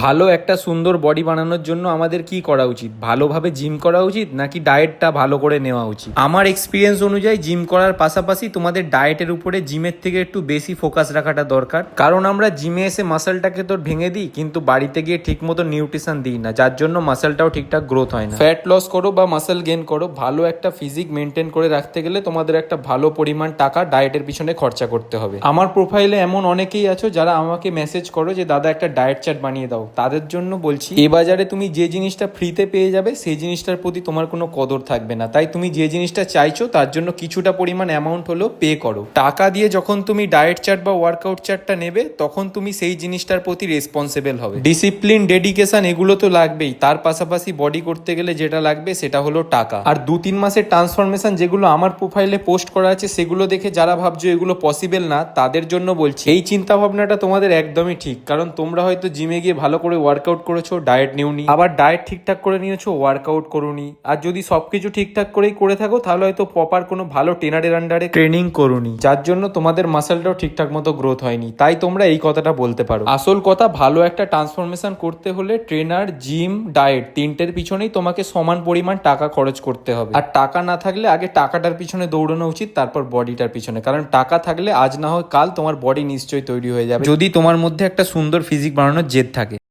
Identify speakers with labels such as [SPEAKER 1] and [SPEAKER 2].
[SPEAKER 1] ভালো একটা সুন্দর বডি বানানোর জন্য আমাদের কি করা উচিত? ভালোভাবে জিম করা উচিত নাকি ডায়েটটা ভালো করে নেওয়া উচিত? আমার এক্সপিরিয়েন্স অনুযায়ী জিম করার পাশাপাশি তোমাদের ডায়েটের উপরে জিমের থেকে একটু বেশি ফোকাস রাখাটা দরকার। কারণ আমরা জিমে এসে মাসলটাকে তো ভেঙে দিই, কিন্তু বাড়িতে গিয়ে ঠিক মতো নিউট্রিশন দিই না, যার জন্য মাসলটাও ঠিকঠাক গ্রোথ হয় না। ফ্যাট লস করো বা মাসল গেন করো, ভালো একটা ফিজিক মেনটেন করে রাখতে গেলে তোমাদের একটা ভালো পরিমাণ টাকা ডায়েটের পিছনে খরচা করতে হবে। আমার প্রোফাইলে এমন অনেকেই আছো যারা আমাকে মেসেজ করো যে দাদা একটা ডায়েট চার্ট বানিয়ে দাও। তাদের জন্য বলছি, এই বাজারে তুমি যে জিনিসটা ফ্রিতে পেয়ে যাবে সেই জিনিসটার প্রতি তোমার কোনো কদর থাকবে না। তাই তুমি যে জিনিসটা চাইছো তার জন্য কিছুটা পরিমাণ অ্যামাউন্ট হলেও পে করো। টাকা দিয়ে যখন তুমি ডায়েট চার্ট বা ওয়ার্কআউট চার্টটা নেবে তখন তুমি সেই জিনিসটার প্রতি রেসপন্সিবল হবে। ডিসিপ্লিন, ডেডিকেশন এগুলো তো লাগবেই, তার পাশাপাশি বডি করতে গেলে যেটা লাগবে সেটা হলো টাকা। আর 2-3 মাসের ট্রান্সফরমেশন যেগুলো আমার প্রোফাইলে পোস্ট করা আছে সেগুলো দেখে যারা ভাবছো এগুলো পসিবল না, তাদের জন্য বলছি এই চিন্তা ভাবনাটা তোমাদের একদমই ঠিক। কারণ তোমরা হয়তো জিমে গিয়ে ভালো করে ওয়ার্কআউট করেছো, ডায়েট নিওনি, আবার ডায়েট ঠিকঠাক করে নিয়েছো, ওয়ার্কআউট করোনি। আর যদি সবকিছু ঠিকঠাক করেই করে থাকো তাহলে হয়তো প্রপার কোনো ভালো ট্রেনারের আন্ডারে ট্রেনিং করোনি, যার জন্য তোমাদের মাসলটাও ঠিকঠাক মতো গ্রোথ হয়নি। তাই তোমরা এই কথাটা বলতে পারো। আসল কথা, ভালো একটা ট্রান্সফরমেশন করতে হলে ট্রেনার, জিম, ডায়েট তিনটের পিছনেই তোমাকে সমান পরিমাণ টাকা খরচ করতে হবে। আর টাকা না থাকলে আগে টাকাটার পিছনে দৌড়ানো উচিত, তারপর বডিটার পিছনে। কারণ টাকা থাকলে আজ না হয় কাল তোমার বডি নিশ্চয়ই তৈরি হয়ে যাবে, যদি তোমার মধ্যে একটা সুন্দর ফিজিক বানানোর জেদ থাকে।